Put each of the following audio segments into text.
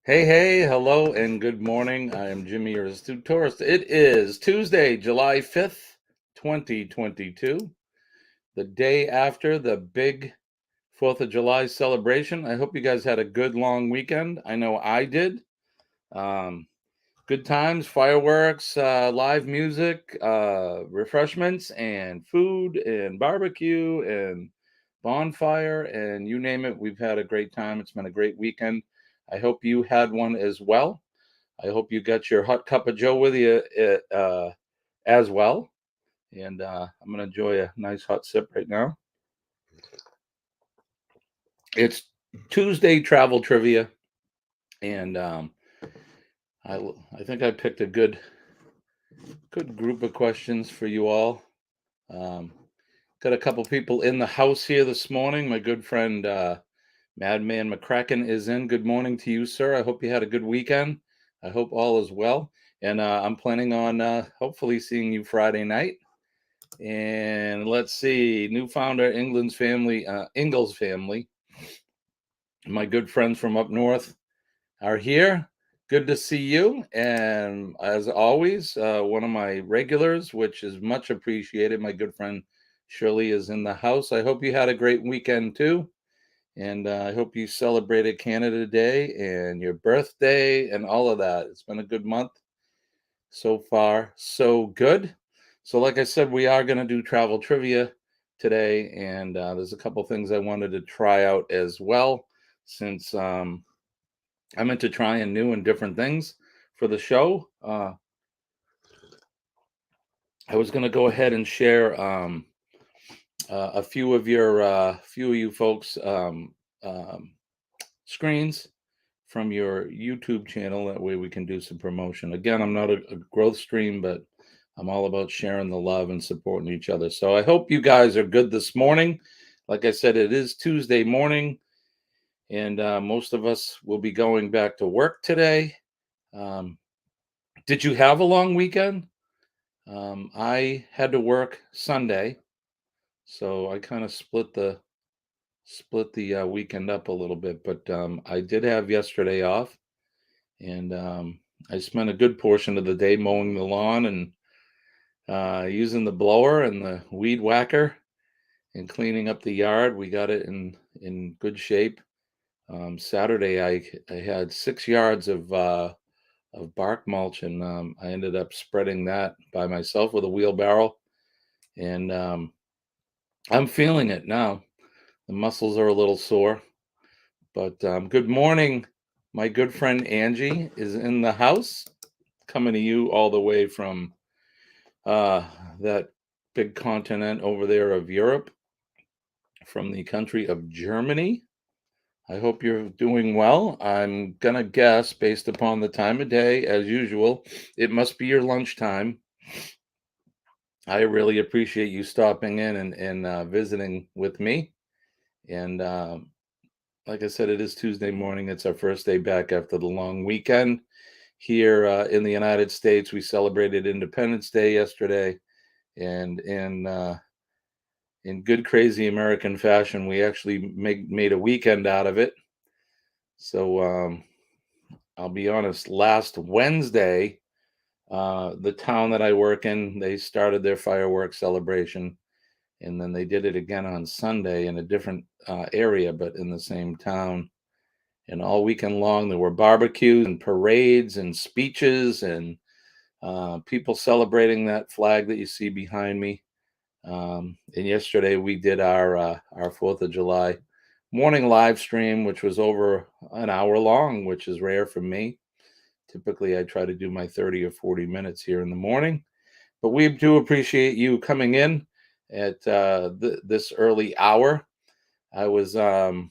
Hey, hello, and good morning. I am Jimmy, your astute tourist. It is Tuesday, July 5th, 2022, the day after the big 4th of July celebration. I hope you guys had a good long weekend. I know I did. Um, Good times, fireworks, live music, refreshments, and food, and barbecue, and bonfire, and you name it. We've had a great time. It's been a great weekend. I hope you had one as well. I hope you got your hot cup of Joe with you as well. And I'm going to enjoy a nice hot sip right now. It's Tuesday travel trivia, and I think I picked a good group of questions for you all. Um, got a couple people in the house here this morning. My good friend Madman McCracken is in. Good morning to you, sir. I hope you had a good weekend. I hope all is well. And I'm planning on hopefully seeing you Friday night. And let's see, new founder, Ingles family. My good friends from up north are here. Good to see you. And as always, one of my regulars, which is much appreciated, my good friend Shirley is in the house. I hope you had a great weekend too. And I hope you celebrated Canada Day and your birthday and all of that. It's been a good month so far, so good. So, like I said, we are going to do travel trivia today, and there's a couple things I wanted to try out as well, since I'm into trying new and different things for the show. I was going to go ahead and share a few of you folks screens from your YouTube channel. That way we can do some promotion. Again, I'm not a growth stream, but I'm all about sharing the love and supporting each other. So I hope you guys are good this morning. Like I said, it is Tuesday morning, and most of us will be going back to work today. Um, did you have a long weekend? I had to work Sunday, so I kind of split the weekend up a little bit. But I did have yesterday off, and I spent a good portion of the day mowing the lawn and using the blower and the weed whacker and cleaning up the yard. We got it in good shape. Saturday, I had 6 yards of bark mulch, and I ended up spreading that by myself with a wheelbarrow, and I'm feeling it now. The muscles are a little sore, but good morning. My good friend Angie is in the house, coming to you all the way from uh, that big continent over there of Europe, from the country of Germany. I hope you're doing well. I'm going to guess, based upon the time of day, as usual, it must be your lunchtime. I really appreciate you stopping in and visiting with me. And like I said, it is Tuesday morning. It's our first day back after the long weekend. Here in the United States, we celebrated Independence Day yesterday. And in good, crazy American fashion, we actually made a weekend out of it. So I'll be honest, last Wednesday, the town that I work in, they started their fireworks celebration, and then they did it again on Sunday in a different area, but in the same town. And all weekend long, there were barbecues and parades and speeches and people celebrating that flag that you see behind me. And yesterday we did our 4th of July morning live stream, which was over an hour long, which is rare for me. Typically, I try to do my 30 or 40 minutes here in the morning, but we do appreciate you coming in at this early hour. I was When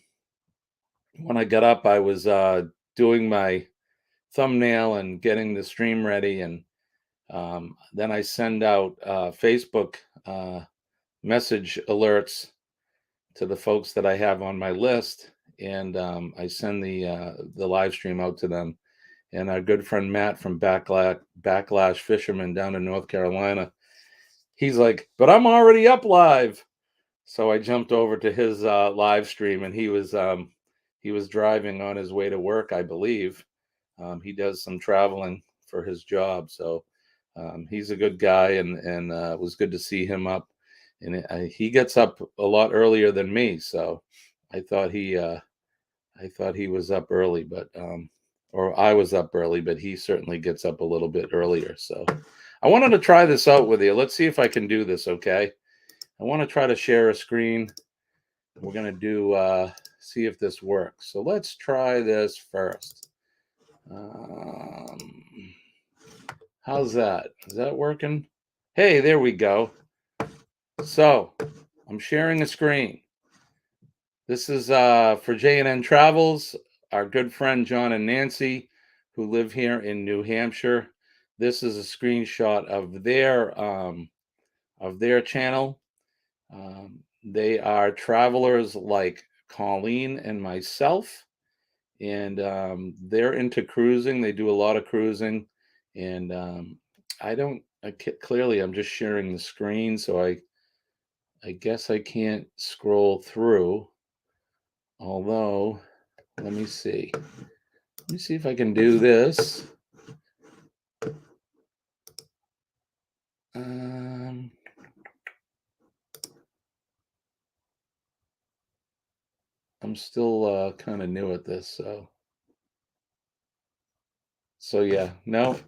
I got up, I was doing my thumbnail and getting the stream ready, and then I send out Facebook message alerts to the folks that I have on my list, and I send the live stream out to them. And our good friend Matt from Backlash Fisherman down in North Carolina, he's like, "But I'm already up live." So I jumped over to his live stream, and he was driving on his way to work, I believe. He does some traveling for his job, so he's a good guy, and it was good to see him up. And he gets up a lot earlier than me, so I thought he I thought he was up early, but or I was up early, but he certainly gets up a little bit earlier. So I wanted to try this out with you. Let's see if I can do this. Okay, I want to try to share a screen. We're gonna do see if this works. So let's try this first. Um, how's that? Is that working? Hey, there we go. So I'm sharing a screen. This is for J&N Travels, our good friend John and Nancy, who live here in New Hampshire. This is a screenshot of their channel. They are travelers like Colleen and myself, and they're into cruising. They do a lot of cruising, and I don't clearly. I'm just sharing the screen, so I guess I can't scroll through. Although, let me see. Let me see if I can do this. Um, I'm still kind of new at this, so yeah, no,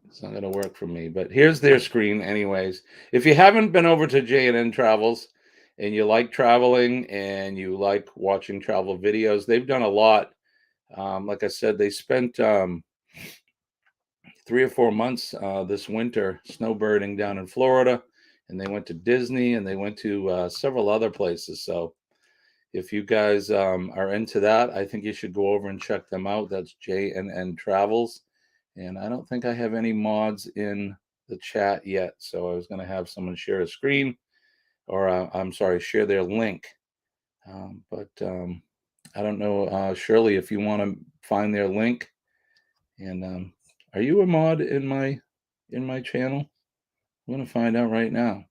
it's not going to work for me. But here's their screen, anyways. If you haven't been over to J&N Travels and you like traveling and you like watching travel videos, they've done a lot. Like I said, they spent 3 or 4 months this winter snowbirding down in Florida, and they went to Disney and they went to several other places. So if you guys are into that, I think you should go over and check them out. That's JNN Travels. And I don't think I have any mods in the chat yet. So I was going to have someone share a screen, or I'm sorry, share their link. But I don't know, Shirley, if you want to find their link. And are you a mod in my channel? I'm going to find out right now.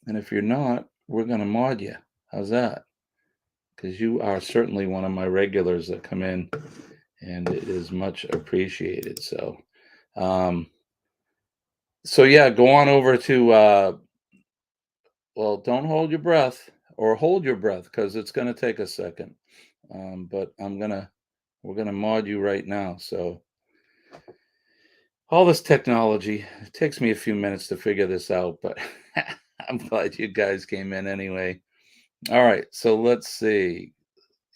And if you're not, we're going to mod you. How's that? Because you are certainly one of my regulars that come in, and it is much appreciated. So yeah, go on over to well, don't hold your breath, or hold your breath, because it's going to take a second. But we're gonna mod you right now. So all this technology, it takes me a few minutes to figure this out, but I'm glad you guys came in anyway. All right, so let's see.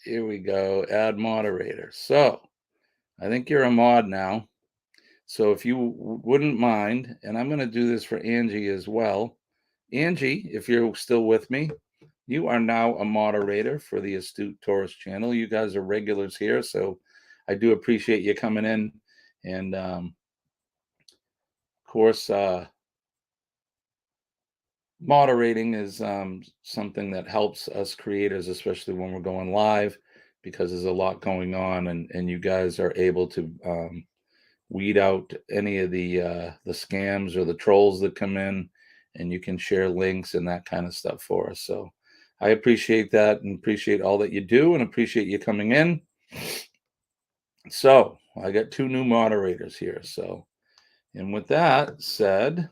Here we go. Add moderator. So I think you're a mod now. So if you wouldn't mind, and I'm going to do this for Angie as well. Angie, if you're still with me, you are now a moderator for the Astute Tourist channel. You guys are regulars here, so I do appreciate you coming in. And of course, moderating is something that helps us creators, especially when we're going live, because there's a lot going on, and you guys are able to weed out any of the scams or the trolls that come in, and you can share links and that kind of stuff for us. So I appreciate that, and appreciate all that you do, and appreciate you coming in. So I got 2 new moderators here. So, and with that said,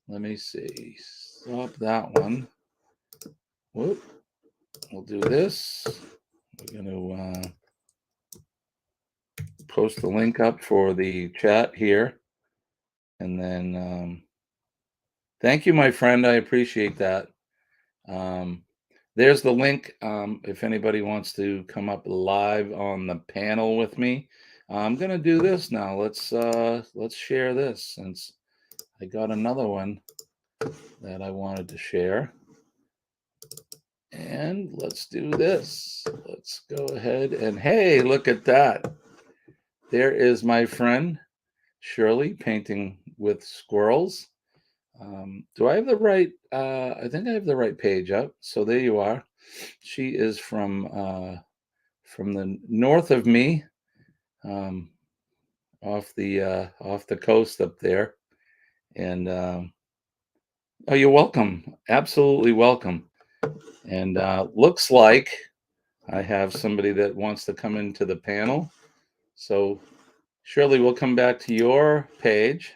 let me see. Stop that one. Whoop. We'll do this. We're going to post the link up for the chat here. And then thank you, my friend. I appreciate that. There's the link if anybody wants to come up live on the panel with me. I'm going to do this now. Let's share this, since I got another one that I wanted to share. And let's do this. Let's go ahead and, hey, look at that. There is my friend Shirley painting with squirrels. Do I have the right? I think I have the right page up. So there you are. She is from the north of me, off the coast up there. And oh, you're welcome. Absolutely welcome. And looks like I have somebody that wants to come into the panel. So Shirley, we'll come back to your page.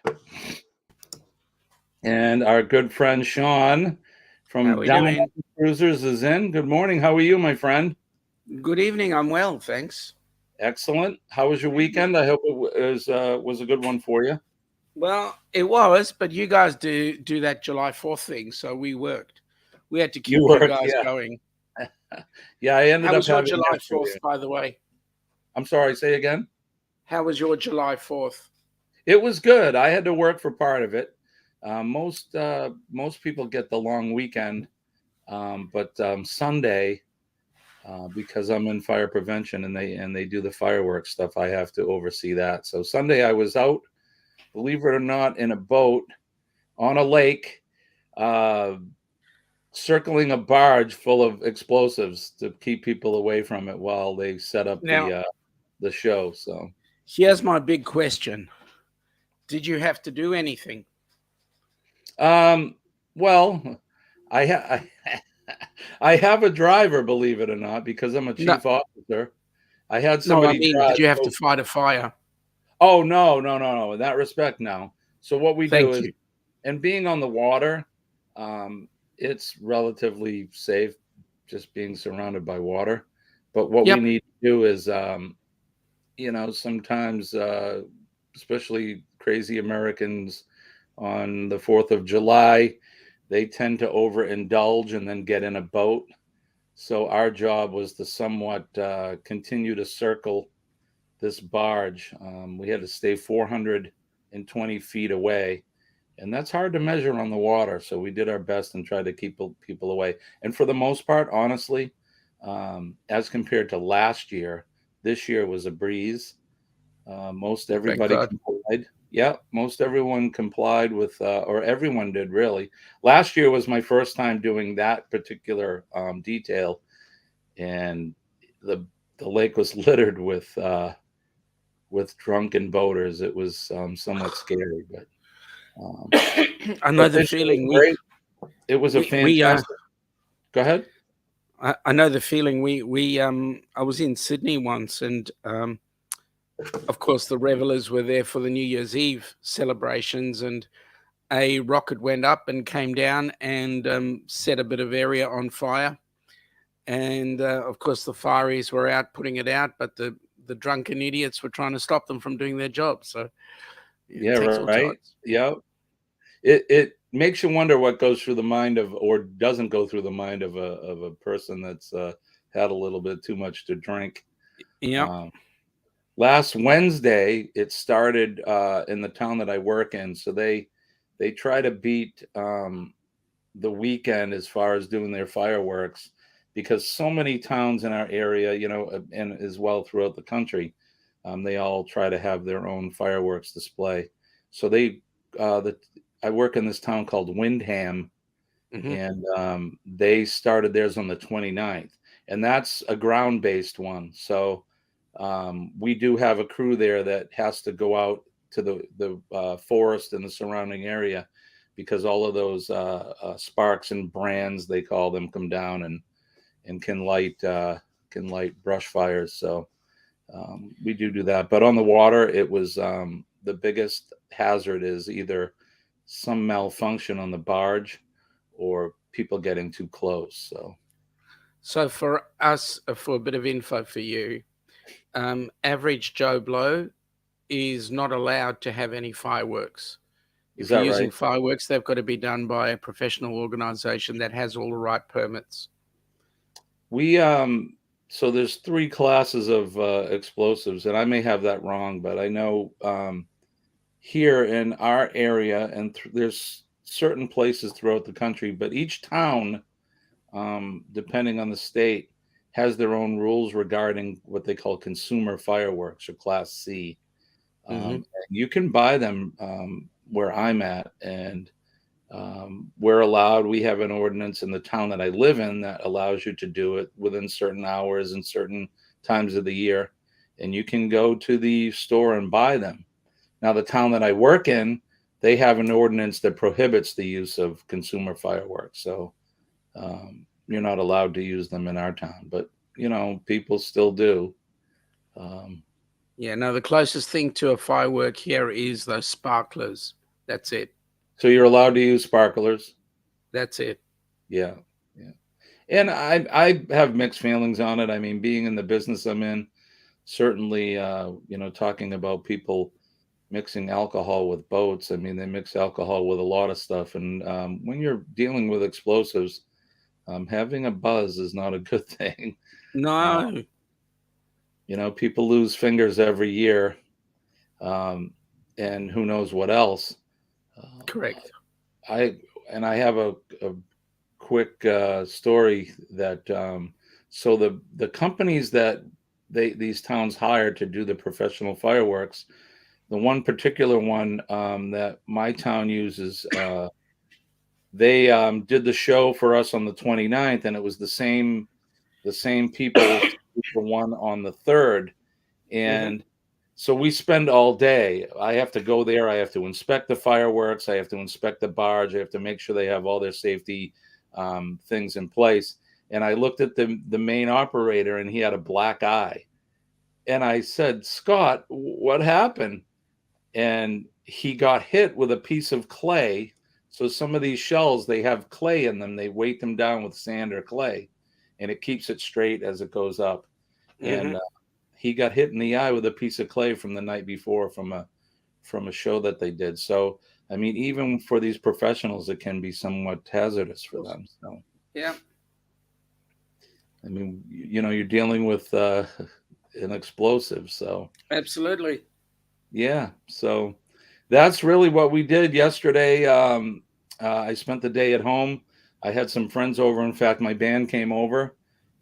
And our good friend Sean How are from we Down doing? Cruisers is in. Good morning. How are you, my friend? Good evening. I'm well, thanks. Excellent. How was your weekend? I hope it was a good one for you. Well, it was, but you guys do that July 4th thing, so we worked. We had to You keep you worked, guys yeah. going. Yeah, I ended How up was your having an July extra 4th, here. by the way? I'm sorry, say again. How was your July 4th? It was good. I had to work for part of it. Most people get the long weekend, but Sunday, because I'm in fire prevention and they do the fireworks stuff, I have to oversee that. So Sunday I was out, believe it or not, in a boat on a lake, uh, circling a barge full of explosives to keep people away from it while they set up Now, the show. So, here's my big question. Did you have to do anything? um, well, I I have a driver, believe it or not, because I'm a No, chief officer. I had no, I somebody mean, did drive. you have to So, fight a fire? oh no, no, no, no. In that respect, no. So what we do Thank is, you. and being on the water, um, it's relatively safe, just being surrounded by water. But what we Yep. need to do is, sometimes, especially crazy Americans on the 4th of July, they tend to overindulge and then get in a boat. So our job was to somewhat continue to circle this barge. We had to stay 420 feet away, and that's hard to measure on the water. So we did our best and tried to keep people away. And for the most part, honestly, as compared to last year, this year was a breeze. Most Thank everybody God. complied. Yeah, most everyone complied with, or everyone did really. Last year was my first time doing that particular detail, and the the lake was littered with drunken boaters. It was somewhat scary, um, I know the prevention was feeling. great. It was a We fantastic. Go ahead. I know the feeling. I was in Sydney once, and of course, the revelers were there for the New Year's Eve celebrations, and a rocket went up and came down and set a bit of area on fire. And of course, the fireys were out putting it out, but the drunken idiots were trying to stop them from doing their job. So yeah, it Yeah, takes all right. types. Yeah, it makes you wonder what goes through the mind of, or doesn't go through the mind of a person that's had a little bit too much to drink. Yeah. Um, Last Wednesday, it started in the town that I work in, so they try to beat the weekend as far as doing their fireworks, because so many towns in our area, and as well throughout the country, they all try to have their own fireworks display. So the I work in this town called Windham, Hmm. and they started theirs on the 29th, and that's a ground based one. So we do have a crew there that has to go out to the forest and the surrounding area, because all of those sparks and brands, they call them, come down and can light brush fires. So we do that. But on the water, it was the biggest hazard is either some malfunction on the barge or people getting too close. So So for us, for a bit of info for you, average Joe Blow is not allowed to have any fireworks. is If you're that using right? fireworks, they've got to be done by a professional organization that has all the right permits. We so there's three classes of explosives, and I may have that wrong, but I know here in our area, and there's certain places throughout the country, but each town, depending on the state, has their own rules regarding what they call consumer fireworks, or Class C. Hmm. And you can buy them where I'm at, and we're allowed. We have an ordinance in the town that I live in that allows you to do it within certain hours and certain times of the year, and you can go to the store and buy them. Now, the town that I work in, they have an ordinance that prohibits the use of consumer fireworks. So you're not allowed to use them in our town, but people still do. Um, Yeah, no, the closest thing to a firework here is those sparklers. That's it. So you're allowed to use sparklers. That's it. Yeah, yeah. And I have mixed feelings on it. I mean, being in the business I'm in, certainly, talking about people mixing alcohol with boats. I mean, they mix alcohol with a lot of stuff, and when you're dealing with explosives, having a buzz is not a good thing. Uh, No, people lose fingers every year, um, and who knows what else. correct. I I have a quick story that so the companies that these towns hire to do the professional fireworks, the one particular one that my town uses, they did the show for us on the 29th, and it was the same people to do the one on the 3rd. Hmm. And so we spend all day. I have to go there. I have to inspect the fireworks. I have to inspect the barge. I have to make sure they have all their safety things in place. And I looked at the main operator, and he had a black eye. And I said, Scott, what happened? And he got hit with a piece of clay. So some of these shells, they have clay in them. They weight them down with sand or clay, and it keeps it straight as it goes up. Hmm. And he got hit in the eye with a piece of clay from the night before from a show that they did. So I mean, even for these professionals, it can be somewhat hazardous for them. So Yeah, I mean, you're dealing with an explosive. So absolutely. yeah, so that's really what we did yesterday. I spent the day at home. I had some friends over. In fact, my band came over,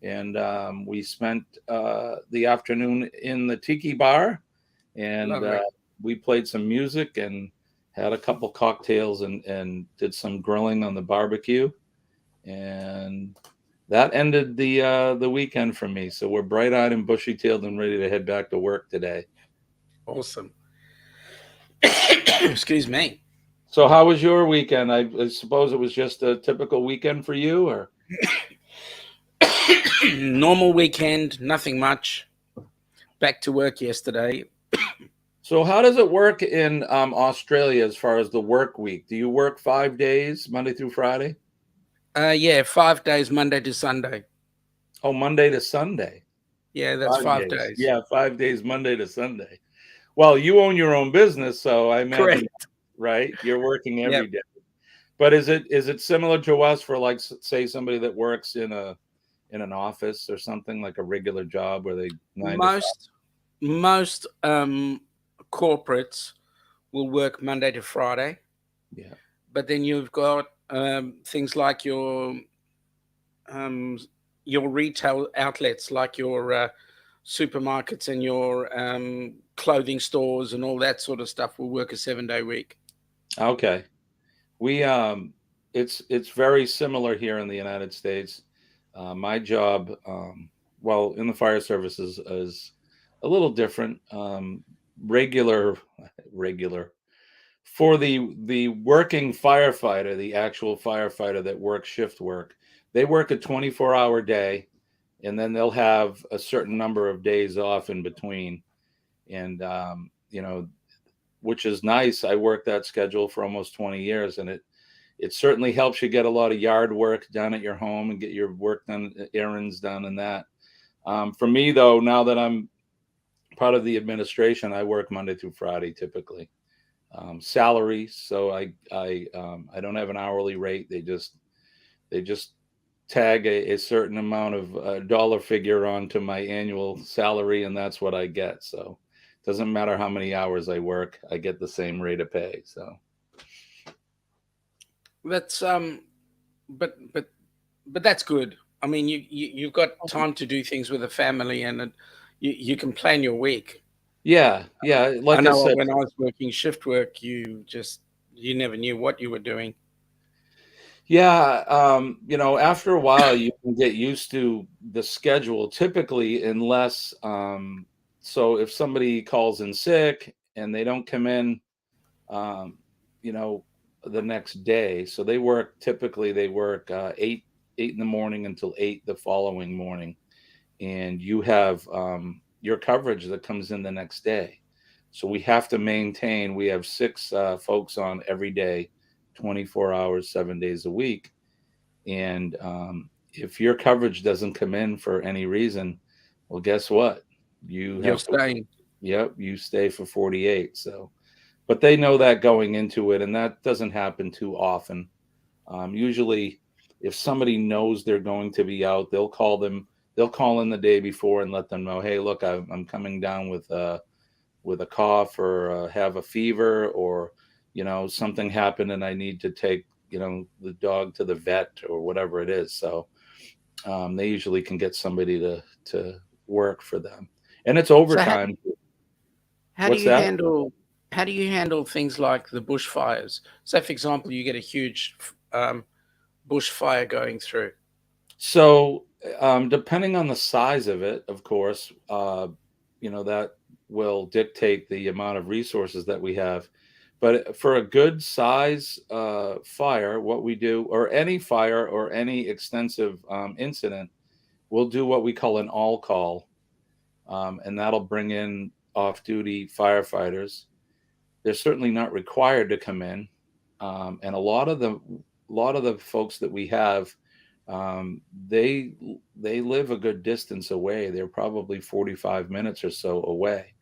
and we spent the afternoon in the tiki bar, and Lovely. we played some music and had a couple cocktails and did some grilling on the barbecue, and that ended the weekend for me. So we're bright eyed and bushy tailed and ready to head back to work today. Awesome. Excuse me. So how was your weekend? I suppose it was just a typical weekend for you, or Normal weekend, nothing much. Back to work yesterday. so how does it work in Australia as far as the work week? Do you work 5 days, Monday through Friday? Yeah, 5 days, Monday to Sunday. Oh, Monday to Sunday. Yeah, that's 5 days. 5 days. Yeah, 5 days, Monday to Sunday. Well, you own your own business, so I imagine, Correct. right? You're working Yep. every day. But is it similar to us for, like, say somebody that works in an office or something, like a regular job where they 9 to 5? Most corporates will work Monday to Friday, Yeah. but then you've got things like um, your retail outlets, like your supermarkets and your clothing stores and all that sort of stuff, will work a 7 day week. Okay. We it's very similar here in the United States. My job, well, in the fire services is a little different. Regular, regular for the working firefighter, the actual firefighter that works shift work. They work a 24-hour day, and then they'll have a certain number of days off in between. And which is nice. I worked that schedule for almost 20 years, and it certainly helps you get a lot of yard work done at your home and get your work done, errands done, and that. For me, though, now that I'm part of the administration, I work Monday through Friday typically. Salary, so I don't have an hourly rate. They just tag a certain amount of dollar figure onto my annual salary, and that's what I get. So it doesn't matter how many hours I work, I get the same rate of pay. So That's but but that's good. I mean, you've got time to do things with a family, and you can plan your week. yeah, yeah. I Like I know said, when I was working shift work, you never knew what you were doing. yeah, after a while, you can get used to the schedule typically, unless, so if somebody calls in sick and they don't come in, um, you know, the next day, so they work 8 in the morning until 8 the following morning, and you have your coverage that comes in the next day. So we have to maintain. We have six folks on every day, 24 hours, 7 days a week, and if your coverage doesn't come in for any reason, well, guess what? You You're have to. staying. Yep, you stay for 48. So, but they know that going into it, and that doesn't happen too often. Usually, if somebody knows they're going to be out, they'll call them. They'll call in the day before and let them know, hey, look, I'm coming down with a cough or have a fever, or something happened and I need to take the dog to the vet or whatever it is. So they usually can get somebody to work for them, and it's So overtime. how do What's you that? handle how do you handle things like the bushfires? So, for example, you get a huge bushfire going through. So, depending on the size of it, of course, that will dictate the amount of resources that we have. But for a good size fire, what we do, or any fire or any extensive incident, we'll do what we call an all call, and that'll bring in off duty firefighters. They're certainly not required to come in, and a lot of the folks that we have, they live a good distance away. They're probably 45 minutes or so away.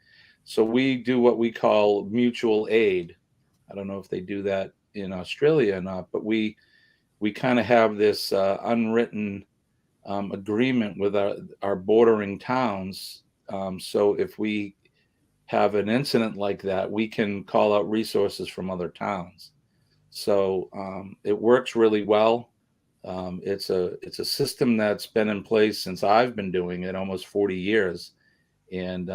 So we do what we call mutual aid. I don't know if they do that in Australia or not, but we kind of have this unwritten agreement with our bordering towns. So if we have an incident like that, we can call out resources from other towns. So it works really well. It's a system that's been in place since I've been doing it, almost 40 years, and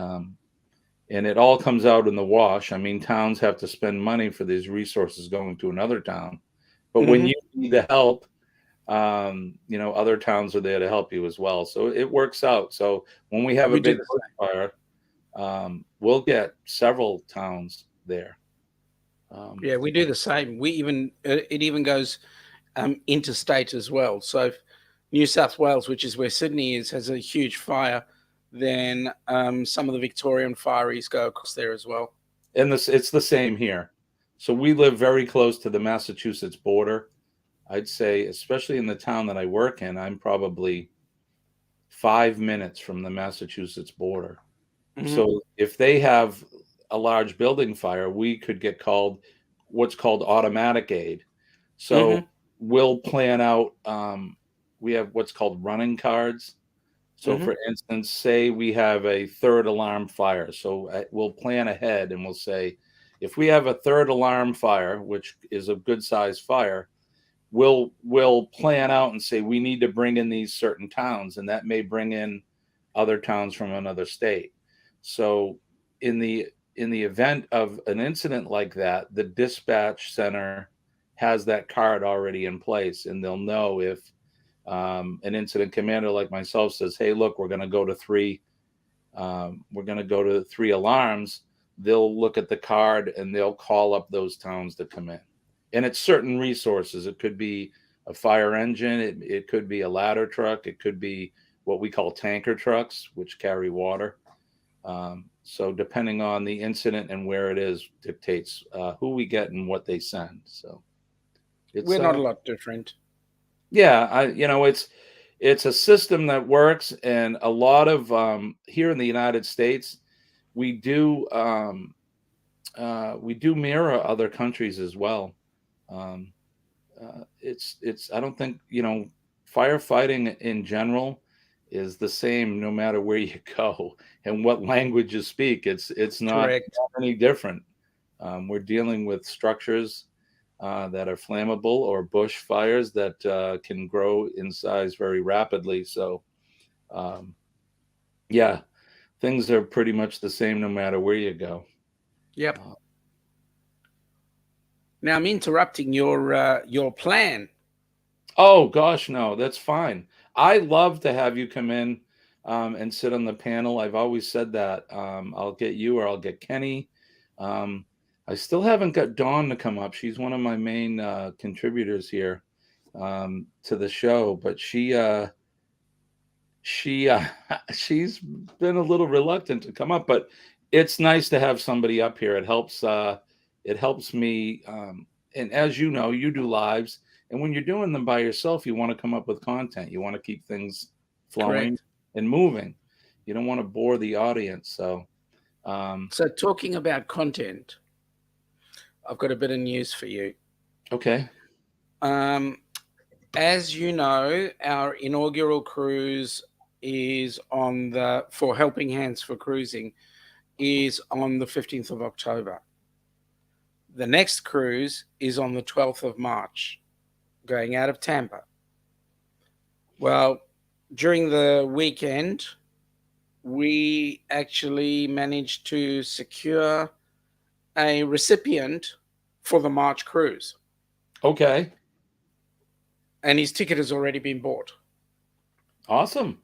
and it all comes out in the wash. I mean, towns have to spend money for these resources going to another town, but when Hmm. you need the help, other towns are there to help you as well. So it works out. So when we have a We do big the same. fire, we'll get several towns there. Yeah, we do the same. We even it even goes interstate as well. So, if New South Wales, which is where Sydney is, has a huge fire, then some of the Victorian fireys go across there as well. And it's the same here. So we live very close to the Massachusetts border. I'd say, especially in the town that I work in, I'm probably 5 minutes from the Massachusetts border. Hmm. So if they have a large building fire, we could get called what's called automatic aid. So Hmm. we'll plan out. We have what's called running cards. So, Hmm. for instance, say we have a third alarm fire. So we'll plan ahead and we'll say, if we have a third alarm fire, which is a good sized fire, we'll plan out and say we need to bring in these certain towns, and that may bring in other towns from another state. So in the event of an incident like that, the dispatch center has that card already in place, and they'll know if an incident commander like myself says, "Hey, look, we're going to go to three alarms." They'll look at the card and they'll call up those towns to come in. And it's certain resources. It could be a fire engine. It could be a ladder truck. It could be what we call tanker trucks, which carry water. So depending on the incident and where it is, dictates who we get and what they send. So it's We're not a lot different. yeah, it's a system that works, and a lot of here in the United States, we do we do mirror other countries as well. Um, it's I don't think firefighting in general is the same no matter where you go and what language you speak. It's Correct. not any different. We're dealing with structures that are flammable, or bush fires that can grow in size very rapidly. So, um, yeah, things are pretty much the same no matter where you go. Yep. Uh, Now I'm interrupting your plan. oh gosh, no, that's fine. I love to have you come in and sit on the panel. I've always said that. I'll get you or I'll get Kenny. Um, I still haven't got Dawn to come up. She's one of my main contributors here to the show, but she she's been a little reluctant to come up, but it's nice to have somebody up here. It helps me, and as you know, you do lives, and when you're doing them by yourself, you want to come up with content. You want to keep things flowing Correct. and moving. You don't want to bore the audience. So um, So, talking about content, I've got a bit of news for you. okay. Um, as you know, our inaugural cruise is on the for Helping Hands for Cruising is on the 15th of October. The next cruise is on the 12th of March, going out of Tampa. Well, during the weekend, we actually managed to secure a recipient for the March cruise, Okay. and his ticket has already been bought. Awesome.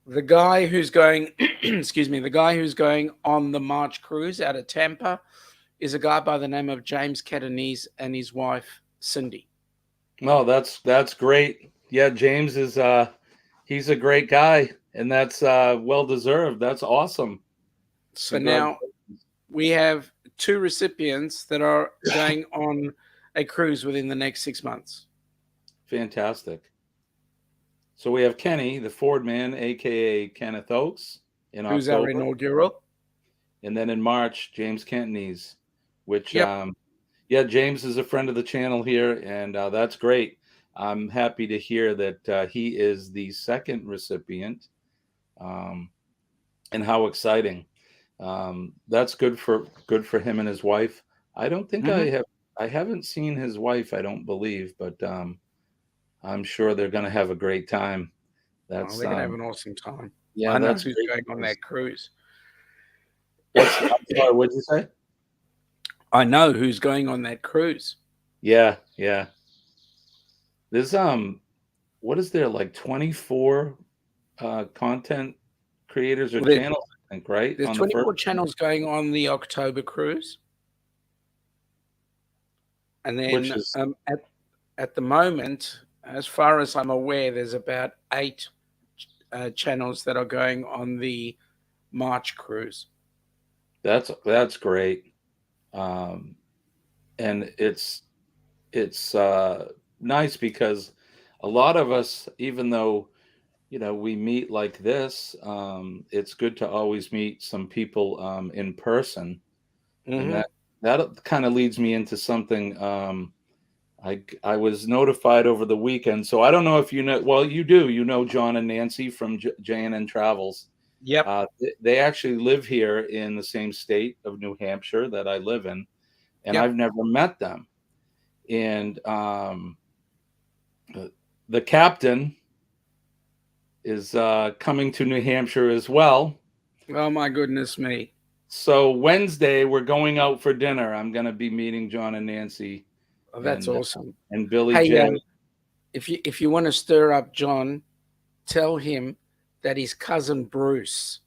The guy who's going, excuse me, the guy who's going on the March cruise out of Tampa is a guy by the name of James Catanese and his wife Cindy. No, that's great. Yeah, James is he's a great guy, and that's well deserved. That's awesome. So now Congratulations. we have two recipients that are going on a cruise within the next 6 months. Fantastic. So we have Kenny, the Ford man, aka Kenneth Oakes, in Who's our October, inaugural? and then in March, James Cantonese, which Yep. yeah, James is a friend of the channel here, and that's great. I'm happy to hear that he is the second recipient, um, and how exciting! That's good for him and his wife. I don't think Mm-hmm. I haven't seen his wife. I don't believe, but I'm sure they're going to have a great time. Oh, That's they're gonna have an awesome time. yeah, I know that's who's great going on news. that cruise. What's I'm sorry, what'd you say? I know who's going on that cruise. Yeah, yeah. There's what is there, like 24 content creators or Well, there, channels, I think, right? there's On the first 24 one, channels going on the October cruise, and which then is at the moment, as far as I'm aware, there's about eight channels that are going on the March cruise. that's great. Um, and it's nice because a lot of us, even though we meet like this, it's good to always meet some people in person, and Hmm. that kind of leads me into something. I was notified over the weekend, so I don't know if you know. Well, you do. You know John and Nancy from J&N Travels. Yep. They actually live here in the same state of New Hampshire that I live in, and Yep. I've never met them. And the captain is coming to New Hampshire as well. Oh my goodness me. So Wednesday we're going out for dinner. I'm going to be meeting John and Nancy Oh, that's and awesome. Billy Hey, J, if you want to stir up John, tell him that his cousin Bruce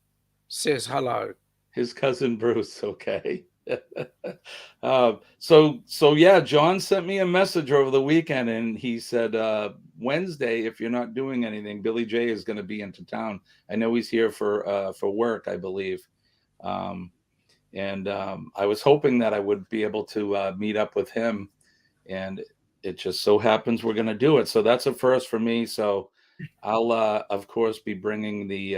says hello. his cousin Bruce. Okay. So yeah, John sent me a message over the weekend, and he said Wednesday, if you're not doing anything, Billy J is going to be into town. I know he's here for work, I believe. Um, and I was hoping that I would be able to meet up with him, and it just so happens we're going to do it. So that's a first for me. So I'll of course be bringing the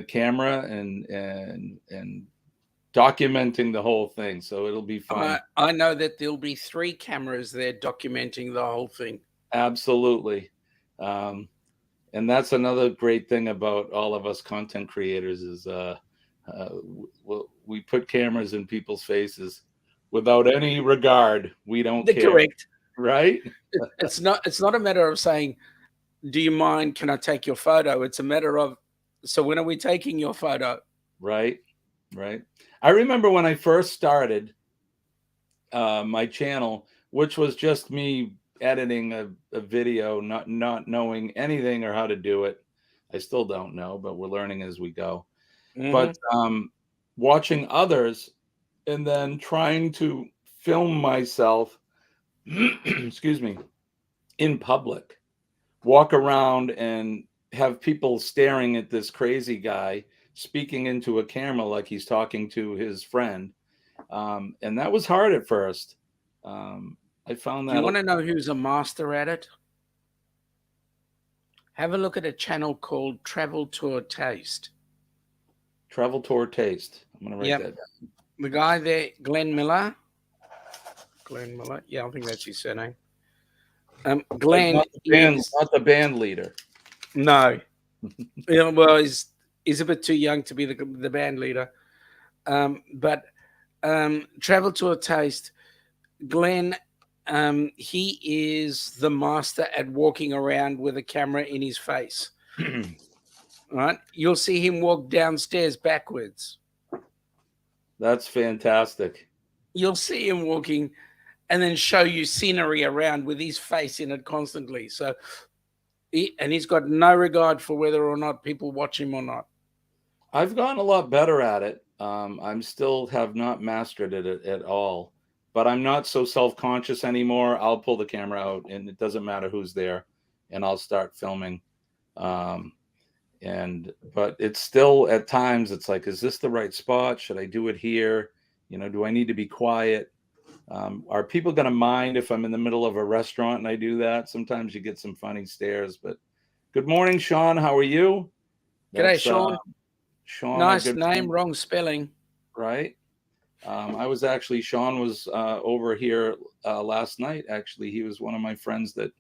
camera and documenting the whole thing. So it'll be fun. I know that there'll be three cameras there documenting the whole thing. Absolutely. Um, and that's another great thing about all of us content creators is we put cameras in people's faces without any regard. We don't They're care, correct. right? It's not a matter of saying, "Do you mind? Can I take your photo?" It's a matter of, so when are we taking your photo? Right, right. I remember when I first started my channel, which was just me editing a video, not knowing anything or how to do it. I still don't know, but we're learning as we go. But Hmm. watching others and then trying to film myself, excuse me, in public, walk around and have people staring at this crazy guy speaking into a camera like he's talking to his friend. And that was hard at first. Um, I found Do you that want to know who's a master at it? Have a look at a channel called Travel Tour Taste. travel tour taste. I'm going to write Yep. that down. The guy there, Glenn Miller. Glenn Miller. Yeah, I think that's his surname. But Glenn is not the band leader. no. Yeah, well, he's a bit too young to be the band leader. But Travel Tour Taste, Glenn, he is the master at walking around with a camera in his face. Right? You'll see him walk downstairs backwards. That's fantastic. You'll see him walking and then show you scenery around with his face in it constantly. So, he's got no regard for whether or not people watch him or not. I've gotten a lot better at it. I'm still have not mastered it at all, but I'm not so self-conscious anymore. I'll pull the camera out, and it doesn't matter who's there, and I'll start filming. Um, but it's still at times it's like, is this the right spot? Should I do it here? Do I need to be quiet? Are people going to mind if I'm in the middle of a restaurant and I do that? Sometimes you get some funny stares. But good morning, Sean. How are you? G'day, That's Sean. Sean. Nice name, wrong spelling. Right. Sean was over here last night. Actually, he was one of my friends that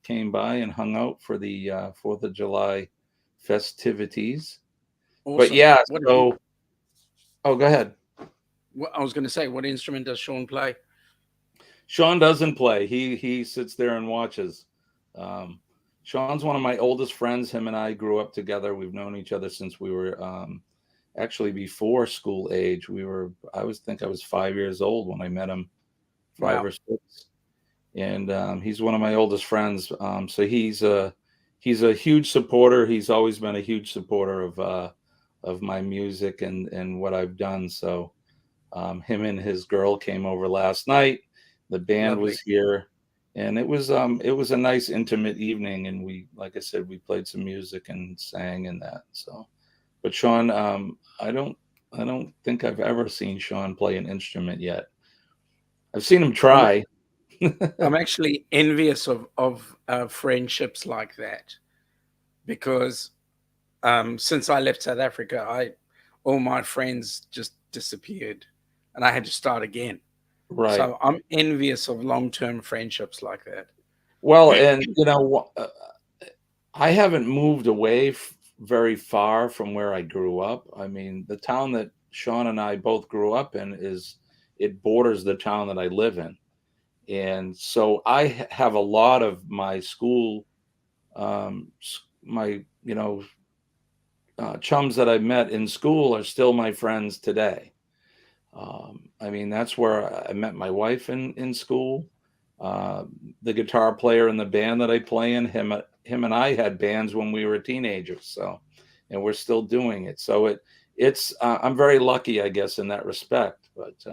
came by and hung out for the 4th of July festivities. Awesome. But yeah, so, oh, go ahead. I was going to say, what instrument does Sean play? Sean doesn't play. He sits there and watches. Sean's one of my oldest friends. Him and I grew up together. We've known each other since we were actually before school age. I was 5 years old when I met him, 5 or 6. And he's one of my oldest friends. So he's a huge supporter. He's always been a huge supporter of my music and what I've done. So him and his girl came over last night. The band Lovely. was here, and it was a nice intimate evening. And like I said, we played some music and sang and that. So, but Sean, I don't think I've ever seen Sean play an instrument yet. I've seen him try. I'm actually envious of friendships like that, because since I left South Africa, all my friends just disappeared, and I had to start again. Right. So I'm envious of long-term friendships like that. Well, and I haven't moved away very far from where I grew up. I mean, the town that Sean and I both grew up in it borders the town that I live in. And so I have a lot of my school, my, chums that I met in school are still my friends today. I mean, that's where I met my wife in school. The guitar player in the band that I play in, him and I had bands when we were teenagers. So, and we're still doing it. So it's I'm very lucky, I guess, in that respect. But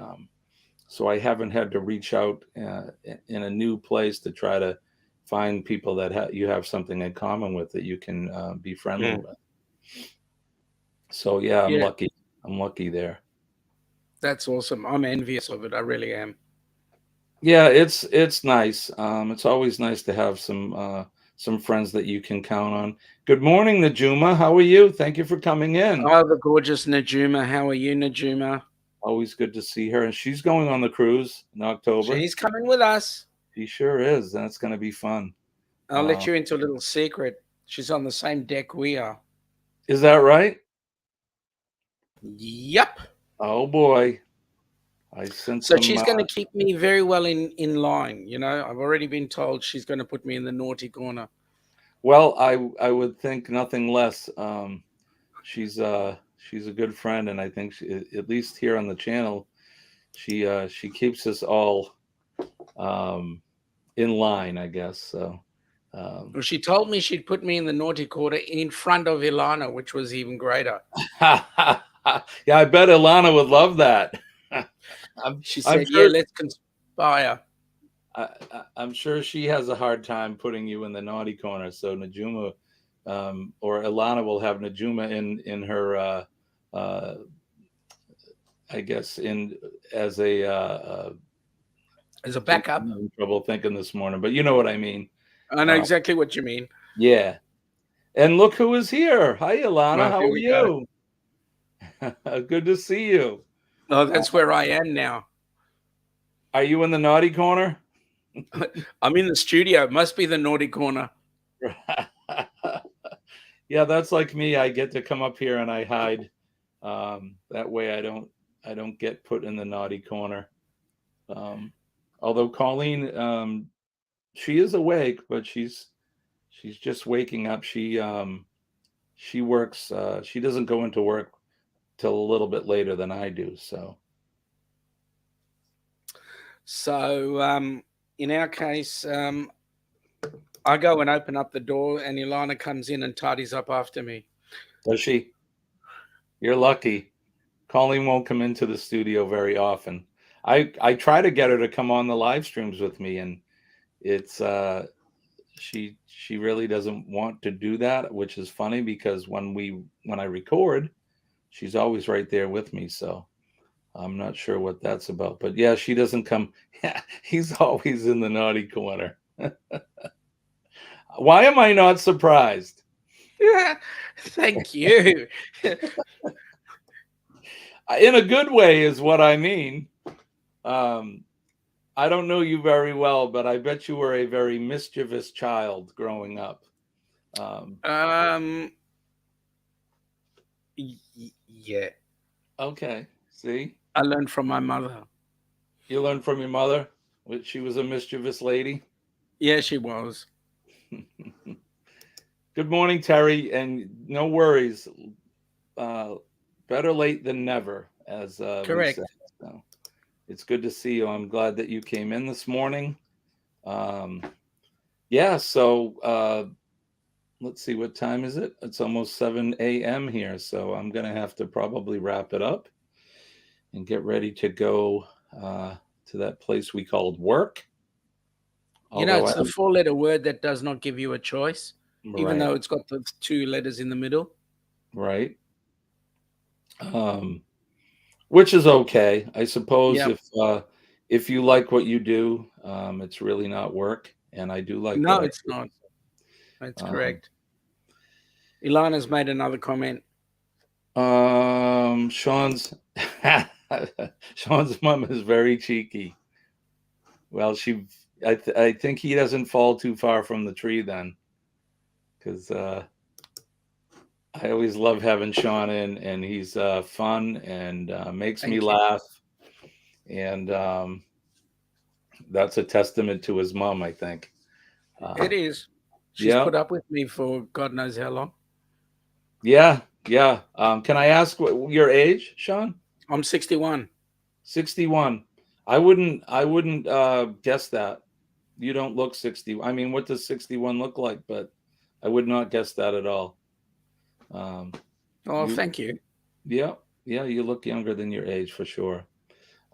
so I haven't had to reach out in a new place to try to find people that you have something in common with that you can be friendly with. So yeah, I'm lucky. I'm lucky there. That's awesome. I'm envious of it. I really am. Yeah, it's nice. It's always nice to have some friends that you can count on. Good morning, Najuma. How are you? Thank you for coming in. Oh, the gorgeous Najuma. How are you, Najuma? Always good to see her. And she's going on the cruise in October. She's coming with us. She sure is. That's going to be fun. I'll let you into a little secret. She's on the same deck we are. Is that right? Yep. Oh boy. So she's going to keep me very well in line. I've already been told she's going to put me in the naughty corner. Well, I would think nothing less. She's a good friend, and I think at least here on the channel, she keeps us all in line, I guess. So well, she told me she'd put me in the naughty corner in front of Ilana, which was even greater. Yeah, I bet Ilana would love that. She said, sure, yeah, let's conspire. I'm sure she has a hard time putting you in the naughty corner. So Najuma or Ilana will have Najuma in her, uh, I guess, in as a As a geez, backup. I'm having trouble thinking this morning, but you know what I mean. I know Uh, exactly what you mean. yeah. And look who is here. Hi, Ilana. Well, How here are we go. you? Good to see you. Oh, Uh, that's where I am now. are you in the naughty corner? I'm in the studio. It must be the naughty corner. Yeah, that's like me. I get to come up here and I hide. That way I don't get put in the naughty corner. Um, although Colleen, she is awake, but she's just waking up. She works. She doesn't go into work till a little bit later than I do. So So, in our case, I go and open up the door, and Ilana comes in and tidies up after me. does she? You're lucky. Colleen won't come into the studio very often. I try to get her to come on the live streams with me, and it's she really doesn't want to do that, which is funny because when I record, she's always right there with me. So I'm not sure what that's about. But yeah, she doesn't come. Yeah, he's always in the naughty corner. Why am I not surprised? Thank you. In a good way is what I mean. Um, I don't know you very well, but I bet you were a very mischievous child growing up. Um, um, yeah, okay, see, I learned from my mother. you learned from your mother. She was a mischievous lady. Yeah, she was. Good morning, Terry, and no worries. Uh, better late than never, as we said. Correct. So it's good to see you. I'm glad that you came in this morning. Um, yeah, so let's see, what time is it? It's almost 7 a.m. here, so I'm going to have to probably wrap it up and get ready to go to that place we called work. You know, Although I, it's the four-letter word that does not give you a choice, even right, though it's got the two letters in the middle. right. Um, which is okay, I suppose. Yeah. If you like what you do, it's really not work, and I do like No, what I it's not. That's do. correct. Ilana's made another comment. Sean's Sean's mom is very cheeky. Well, I think he doesn't fall too far from the tree then, because I always love having Sean in, and he's fun and makes me Thank you. laugh, and that's a testament to his mom, I think. It Um, is. She's yeah, put up with me for God knows how long. yeah, yeah. Can I ask what your age, Sean? I'm 61. 61. I wouldn't guess that. You don't look 60. I mean, what does 61 look like? But I would not guess that at all. Um, Oh, you, thank you. yeah, yeah, you look younger than your age for sure.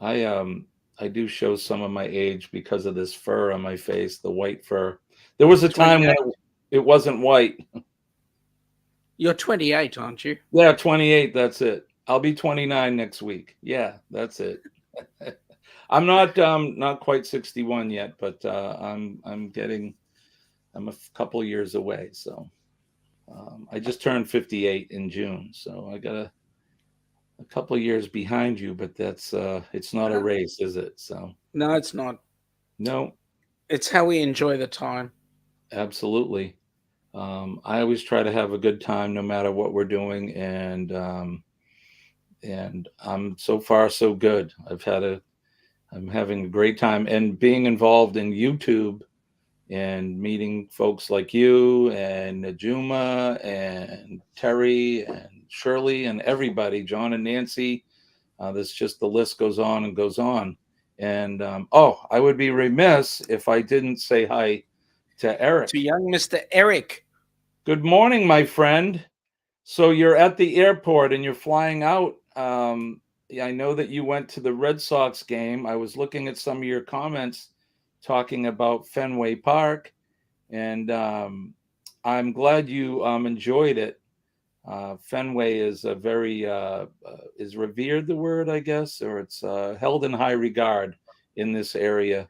I um I do show some of my age because of this fur on my face, the white fur. There was a time when 28. it wasn't white. You're 28, aren't you? Yeah, 28, that's it. I'll be 29 next week. Yeah, that's it. I'm not quite 61 yet, but I'm a couple years away, so I just turned 58 in June, so I got a couple years behind you, but that's it's not a Uh, race, is it? So No, it's not. no, It's how we enjoy the time. absolutely. I always try to have a good time no matter what we're doing, and I'm so far so good. I'm having a great time and being involved in YouTube and meeting folks like you and Najuma and Terry and Shirley and everybody, John and Nancy. This just the list goes on and goes on. And oh, I would be remiss if I didn't say hi to To Eric. young Mr. Eric. Good morning, my friend. So you're at the airport and you're flying out. Yeah, I know that you went to the Red Sox game. I was looking at some of your comments talking about Fenway Park, and I'm glad you enjoyed it. Fenway is a very is revered, the word, I guess, or it's held in high regard in this area,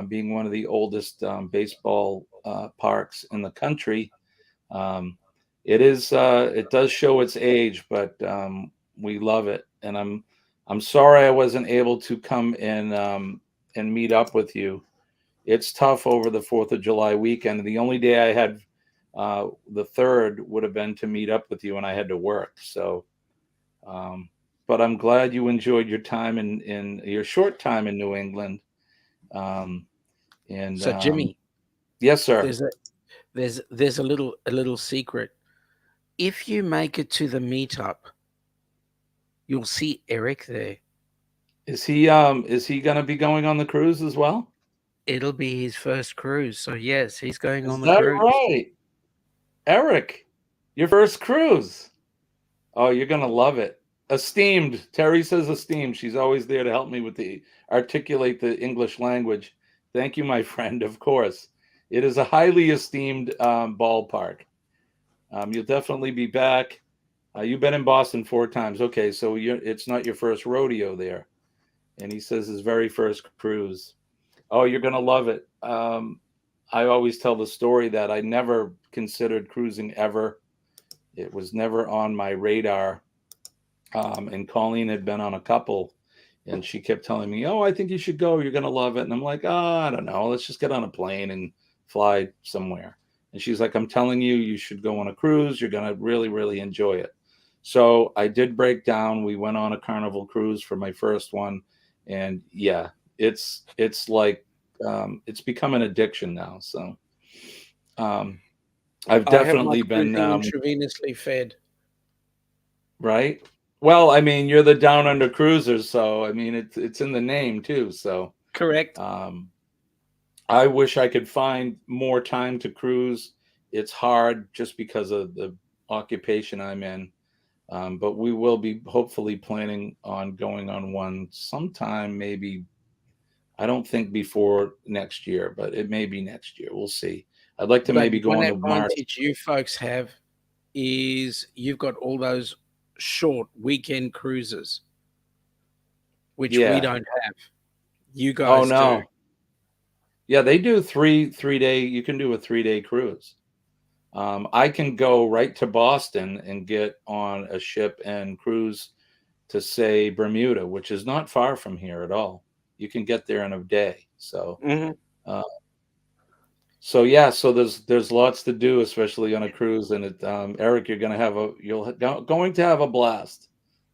being one of the oldest baseball parks in the country. Um, it does show its age, but we love it, and I'm sorry I wasn't able to come and meet up with you. It's tough over the 4th of July weekend. The only day I had the third would have been to meet up with you, and I had to work. So, um, but I'm glad you enjoyed your time in your short time in New England. Um, and So Jimmy, yes, sir. there's a there's a little secret. If you make it to the meetup, you'll see Eric there. Is he going to be going on the cruise as well? It'll be his first cruise. So yes, he's going Is on the that cruise. right, Eric? Your first cruise? Oh, you're gonna love it. Esteemed. Terry says esteemed. She's always there to help me with the articulate the English language. Thank you, my friend. Of course, it is a highly esteemed ballpark. You'll definitely be back. You've been in Boston 4 times. Okay, so it's not your first rodeo there. And he says his very first cruise. Oh, you're gonna love it. I always tell the story that I never considered cruising ever. It was never on my radar. And Colleen had been on a couple, and she kept telling me, "Oh, I think you should go. You're gonna love it." And I'm like, "Oh, I don't know. Let's just get on a plane and fly somewhere." And she's like, "I'm telling you, you should go on a cruise. You're gonna really, really enjoy it." So I did break down. We went on a Carnival cruise for my first one, and yeah, it's like it's become an addiction now. So um, I've I have my definitely been cruising intravenously fed. right? Well, I mean, you're the down under cruisers, so I mean, it's in the name too. So, Correct. um, I wish I could find more time to cruise. It's hard just because of the occupation I'm in. But we will be hopefully planning on going on one sometime, maybe. I don't think before next year, but it may be next year. We'll see. I'd like to But maybe go one on the Mars. advantage you folks have is you've got all those short weekend cruises, which we Yeah. don't have. You Oh guys do. no. Yeah, they do three-day. You can do a 3-day cruise. I can go right to Boston and get on a ship and cruise to, say, Bermuda, which is not far from here at all. You can get there in a day. Hmm. Uh, so yeah, so there's lots to do, especially on a cruise. And Eric, going to have a blast.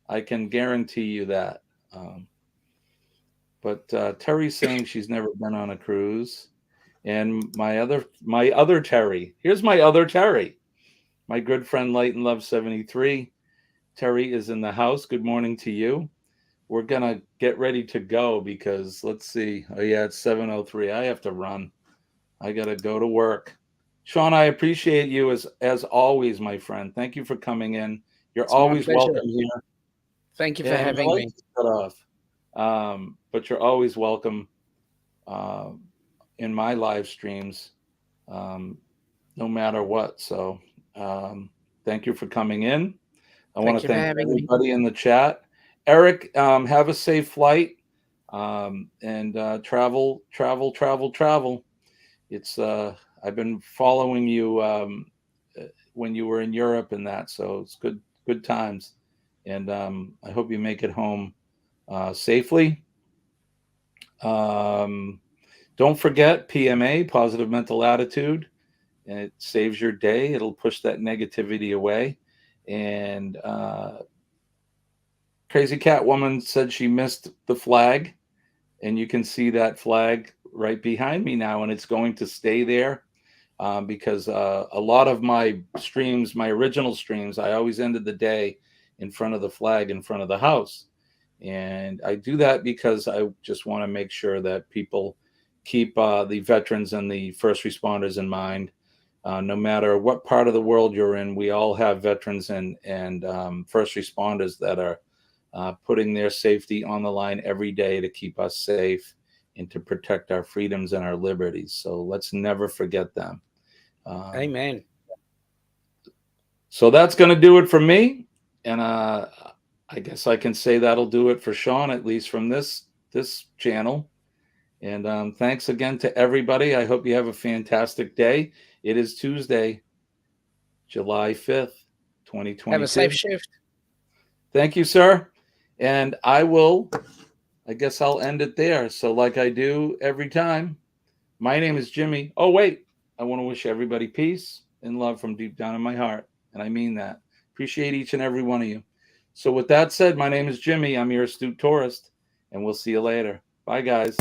I can guarantee you that. Um, but Terry's saying she's never been on a cruise, and my other Terry. Here's my other Terry. My good friend Light and Love 73. Terry is in the house. Good morning to you. We're gonna get ready to go because let's see. Oh yeah, it's 7:03. I have to run. I gotta go to work. Sean, I appreciate you as always, my friend. Thank you for coming in. You're It's my always pleasure. welcome here. Thank you for Yeah, my having me. lights cut off. But you're always welcome uh, in my live streams, um, no matter what. So um, thank you for coming in. I want Thank to you for thank having me. everybody in the chat. Eric, have a safe flight and travel, travel, travel, travel. It's I've been following you when you were in Europe and that, so it's good times. And I hope you make it home safely. Um, don't forget PMA, positive mental attitude. And it saves your day. It'll push that negativity away. And Crazy Cat Woman said she missed the flag, and you can see that flag right behind me now, and it's going to stay there because a lot of my streams, my original streams, I always ended the day in front of the flag in front of the house. And I do that because I just want to make sure that people keep the veterans and the first responders in mind. No matter what part of the world you're in, we all have veterans and first responders that are putting their safety on the line every day to keep us safe and to protect our freedoms and our liberties. So let's never forget them. Um, Amen. So that's going to do it for me. And I guess I can say that'll do it for Sean, at least from this channel. And thanks again to everybody. I hope you have a fantastic day. It is Tuesday, July 5th, Have a safe 2022. shift. Thank you, sir. And I guess I'll end it there. So, like I do every time, my name is Jimmy. Oh, wait. I want to wish everybody peace and love from deep down in my heart. And I mean that. Appreciate each and every one of you. So, with that said, my name is Jimmy. I'm your astute tourist, and we'll see you later. Bye, guys.